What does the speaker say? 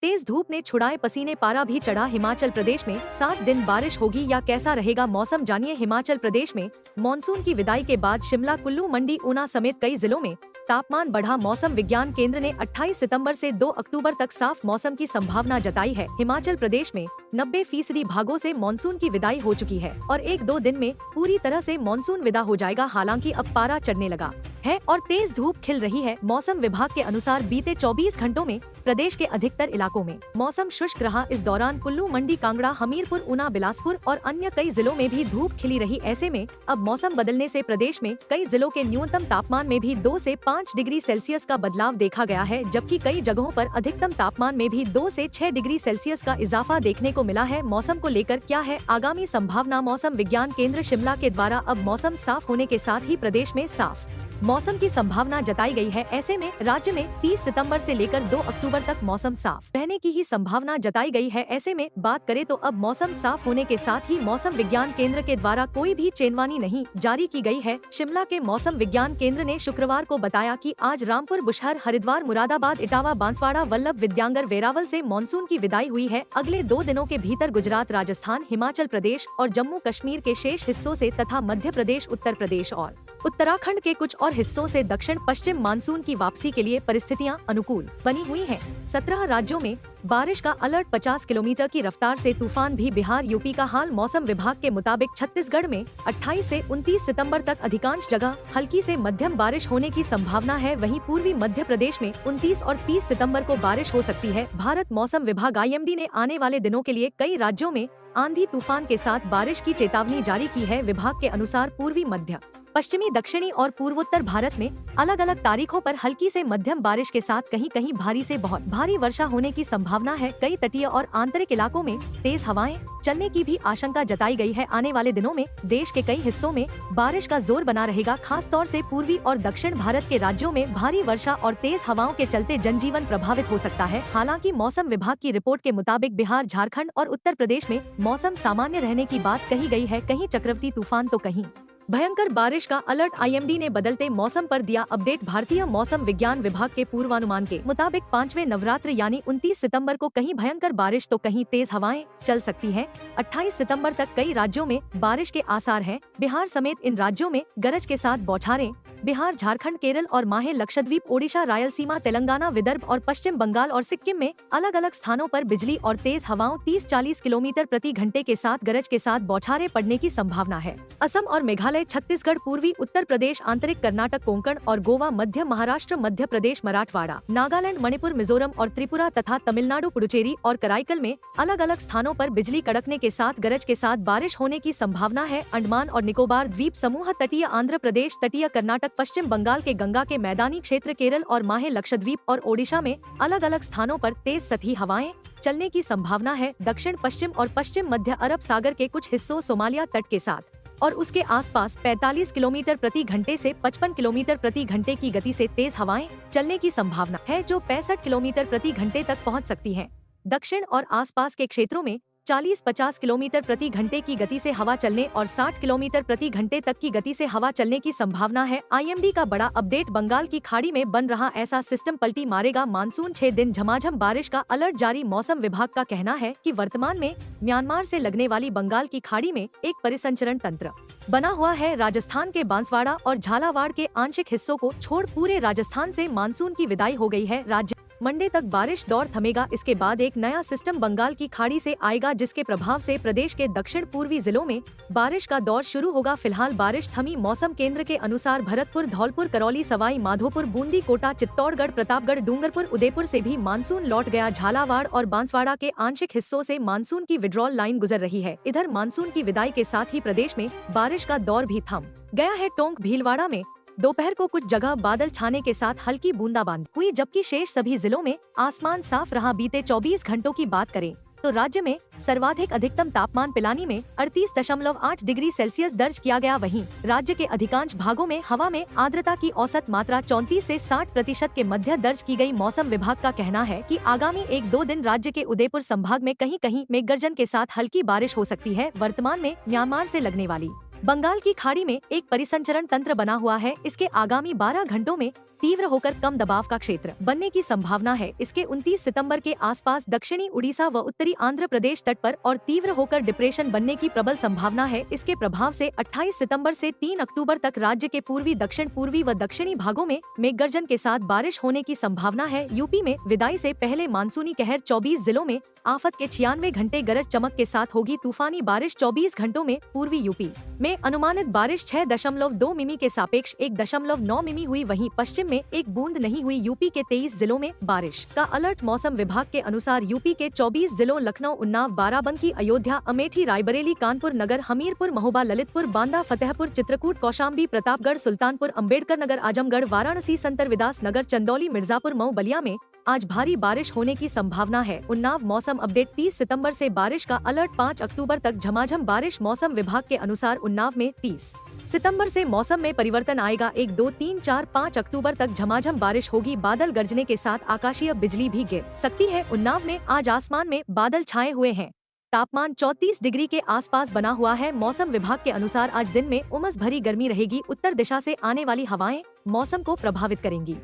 तेज धूप ने छुड़ाए पसीने, पारा भी चढ़ा हिमाचल प्रदेश में। 7 दिन बारिश होगी या कैसा रहेगा मौसम, जानिए। हिमाचल प्रदेश में मानसून की विदाई के बाद शिमला, कुल्लू, मंडी, ऊना समेत कई जिलों में तापमान बढ़ा। मौसम विज्ञान केंद्र ने 28 सितंबर से 2 अक्टूबर तक साफ मौसम की संभावना जताई है। हिमाचल प्रदेश में 90% भागों से मानसून की विदाई हो चुकी है और 1-2 दिन में पूरी तरह से मानसून विदा हो जाएगा। हालांकि अब पारा चढ़ने लगा है और तेज धूप खिल रही है। मौसम विभाग के अनुसार बीते 24 घंटों में प्रदेश के अधिकतर इलाकों में मौसम शुष्क रहा। इस दौरान कुल्लू, मंडी, कांगड़ा, हमीरपुर, ऊना, बिलासपुर और अन्य कई जिलों में भी धूप खिली रही। ऐसे में अब मौसम बदलने से प्रदेश में कई जिलों के न्यूनतम तापमान में भी 2 से 5 डिग्री सेल्सियस का बदलाव देखा गया है, जबकि कई जगहों पर अधिकतम तापमान में भी 2 से 6 डिग्री सेल्सियस का इजाफा देखने को मिला है। मौसम को लेकर क्या है आगामी संभावना? मौसम विज्ञान केंद्र शिमला के द्वारा अब मौसम साफ होने के साथ ही प्रदेश में साफ मौसम की संभावना जताई गई है। ऐसे में राज्य में 30 सितंबर से लेकर 2 अक्टूबर तक मौसम साफ रहने की ही संभावना जताई गई है। ऐसे में बात करें तो अब मौसम साफ होने के साथ ही मौसम विज्ञान केंद्र के द्वारा कोई भी चेतावनी नहीं जारी की गई है। शिमला के मौसम विज्ञान केंद्र ने शुक्रवार को बताया कि आज रामपुर, बुशहर, हरिद्वार, मुरादाबाद, इटावा, बांसवाड़ा, वल्लभ विद्यांगर, वेरावल से मानसून की विदाई हुई है। अगले 2 दिनों के भीतर गुजरात, राजस्थान, हिमाचल प्रदेश और जम्मू कश्मीर के शेष हिस्सों से तथा मध्य प्रदेश, उत्तर प्रदेश और उत्तराखंड के कुछ और हिस्सों से दक्षिण पश्चिम मानसून की वापसी के लिए परिस्थितियां अनुकूल बनी हुई हैं। 17 राज्यों में बारिश का अलर्ट, 50 किलोमीटर की रफ्तार से तूफान भी बिहार, यूपी का हाल। मौसम विभाग के मुताबिक छत्तीसगढ़ में 28 से 29 सितंबर तक अधिकांश जगह हल्की से मध्यम बारिश होने की संभावना है। वहीं पूर्वी मध्य प्रदेश में 29 और 30 सितंबर को बारिश हो सकती है। भारत मौसम विभाग IMD ने आने वाले दिनों के लिए कई राज्यों में आंधी तूफान के साथ बारिश की चेतावनी जारी की है। विभाग के अनुसार पूर्वी, मध्य, पश्चिमी, दक्षिणी और पूर्वोत्तर भारत में अलग अलग तारीखों पर हल्की से मध्यम बारिश के साथ कहीं कहीं भारी से बहुत भारी वर्षा होने की संभावना है। कई तटीय और आंतरिक इलाकों में तेज हवाएं चलने की भी आशंका जताई गई है। आने वाले दिनों में देश के कई हिस्सों में बारिश का जोर बना रहेगा। खास तौर से पूर्वी और दक्षिण भारत के राज्यों में भारी वर्षा और तेज हवाओं के चलते जनजीवन प्रभावित हो सकता है। हालांकि मौसम विभाग की रिपोर्ट के मुताबिक बिहार, झारखंड और उत्तर प्रदेश में मौसम सामान्य रहने की बात कही गई है। कहीं चक्रवाती तूफान तो कहीं भयंकर बारिश का अलर्ट। IMD ने बदलते मौसम पर दिया अपडेट। भारतीय मौसम विज्ञान विभाग के पूर्वानुमान के मुताबिक 5वें नवरात्र यानी 29 सितंबर को कहीं भयंकर बारिश तो कहीं तेज हवाएं चल सकती हैं। 28 सितंबर तक कई राज्यों में बारिश के आसार हैं। बिहार समेत इन राज्यों में गरज के साथ बौछारें। बिहार, झारखंड, केरल और माहे लक्षद्वीप, ओडिशा, रायलसीमा, तेलंगाना, विदर्भ और पश्चिम बंगाल और सिक्किम में अलग अलग स्थानों पर बिजली और तेज हवाओं 30-40 किलोमीटर प्रति घंटे के साथ गरज के साथ बौछारें पड़ने की संभावना है। असम और मेघालय, छत्तीसगढ़, पूर्वी उत्तर प्रदेश, आंतरिक कर्नाटक, कोंकण और गोवा, मध्य महाराष्ट्र, मध्य प्रदेश, मराठवाड़ा, नागालैंड, मणिपुर, मिजोरम और त्रिपुरा तथा तमिलनाडु, पुडुचेरी और कराईकल में अलग अलग स्थानों पर बिजली कड़कने के साथ गरज के साथ बारिश होने की संभावना है। अंडमान और निकोबार द्वीप समूह, तटीय आंध्र प्रदेश, तटीय कर्नाटक, पश्चिम बंगाल के गंगा के मैदानी क्षेत्र, केरल और माहे लक्षद्वीप और ओडिशा में अलग अलग स्थानों पर तेज सतही हवाएं चलने की संभावना है। दक्षिण पश्चिम और पश्चिम मध्य अरब सागर के कुछ हिस्सों, सोमालिया तट के साथ और उसके आसपास 45 किलोमीटर प्रति घंटे से 55 किलोमीटर प्रति घंटे की गति से तेज हवाएं चलने की संभावना है, जो 65 किलोमीटर प्रति घंटे तक पहुंच सकती हैं। दक्षिण और आसपास के क्षेत्रों में 40-50 किलोमीटर प्रति घंटे की गति से हवा चलने और 60 किलोमीटर प्रति घंटे तक की गति से हवा चलने की संभावना है। IMD का बड़ा अपडेट, बंगाल की खाड़ी में बन रहा ऐसा सिस्टम पलटी मारेगा मानसून। 6 दिन झमाझम बारिश का अलर्ट जारी। मौसम विभाग का कहना है कि वर्तमान में म्यांमार से लगने वाली बंगाल की खाड़ी में एक परिसंचरण तंत्र बना हुआ है। राजस्थान के बांसवाड़ा और झालावाड़ के आंशिक हिस्सों को छोड़ पूरे राजस्थान से मानसून की विदाई हो गई है। राज्य मंडे तक बारिश दौर थमेगा। इसके बाद एक नया सिस्टम बंगाल की खाड़ी से आएगा, जिसके प्रभाव से प्रदेश के दक्षिण पूर्वी जिलों में बारिश का दौर शुरू होगा। फिलहाल बारिश थमी। मौसम केंद्र के अनुसार भरतपुर, धौलपुर, करौली, सवाई माधोपुर, बूंदी, कोटा, चित्तौड़गढ़, प्रतापगढ़, डूंगरपुर, उदयपुर से भी मानसून लौट गया। झालावाड़ और बांसवाड़ा के आंशिक हिस्सों से मानसून की विड्रॉल लाइन गुजर रही है। इधर मानसून की विदाई के साथ ही प्रदेश में बारिश का दौर भी थम गया है। टोंक, भीलवाड़ा में दोपहर को कुछ जगह बादल छाने के साथ हल्की बूंदाबांदी हुई, जबकि शेष सभी जिलों में आसमान साफ रहा। बीते 24 घंटों की बात करें तो राज्य में सर्वाधिक अधिकतम तापमान पिलानी में 38.8 डिग्री सेल्सियस दर्ज किया गया। वहीं राज्य के अधिकांश भागों में हवा में आर्द्रता की औसत मात्रा 34 से 60% के मध्य दर्ज की गई। मौसम विभाग का कहना है कि आगामी 1-2 दिन राज्य के उदयपुर संभाग में कहीं कहीं मेघगर्जन के साथ हल्की बारिश हो सकती है। वर्तमान में म्यांमार से लगने वाली बंगाल की खाड़ी में एक परिसंचरण तंत्र बना हुआ है। इसके आगामी 12 घंटों में तीव्र होकर कम दबाव का क्षेत्र बनने की संभावना है। इसके 29 सितंबर के आसपास दक्षिणी उड़ीसा व उत्तरी आंध्र प्रदेश तट पर और तीव्र होकर डिप्रेशन बनने की प्रबल संभावना है। इसके प्रभाव से 28 सितंबर से 3 अक्टूबर तक राज्य के पूर्वी, दक्षिण पूर्वी व दक्षिणी भागों में मेघगर्जन के साथ बारिश होने की संभावना है। यूपी में विदाई से पहले मानसूनी कहर 24 जिलों में आफत के 96 घंटे गरज चमक के साथ होगी तूफानी बारिश। 24 घंटों में पूर्वी यूपी में अनुमानित बारिश 6.2 मिमी के सापेक्ष 1.9 मिमी हुई। वहीं पश्चिम में एक बूंद नहीं हुई। यूपी के 23 जिलों में बारिश का अलर्ट। मौसम विभाग के अनुसार यूपी के 24 जिलों लखनऊ, उन्नाव, बाराबंकी, अयोध्या, अमेठी, रायबरेली, कानपुर नगर, हमीरपुर, महोबा, ललितपुर, बांदा, फतेहपुर, चित्रकूट, कौशाम्बी, प्रतापगढ़, सुल्तानपुर, अंबेडकर नगर, आजमगढ़, वाराणसी, संतरविदास नगर, चंदौली, मिर्जापुर, मऊ, बलिया में आज भारी बारिश होने की संभावना है। उन्नाव मौसम अपडेट 30 सितंबर से बारिश का अलर्ट। 5 अक्टूबर तक झमाझम बारिश। मौसम विभाग के अनुसार उन्नाव में 30 सितंबर से मौसम में परिवर्तन आएगा। 1, 2, 3, 4, 5 अक्टूबर तक झमाझम बारिश होगी। बादल गरजने के साथ आकाशीय बिजली भी गिर सकती है। उन्नाव में आज आसमान में बादल छाए हुए हैं। तापमान 34 डिग्री के आसपास बना हुआ है। मौसम विभाग के अनुसार आज दिन में उमस भरी गर्मी रहेगी। उत्तर दिशा से आने वाली हवाएं मौसम को प्रभावित करेंगी।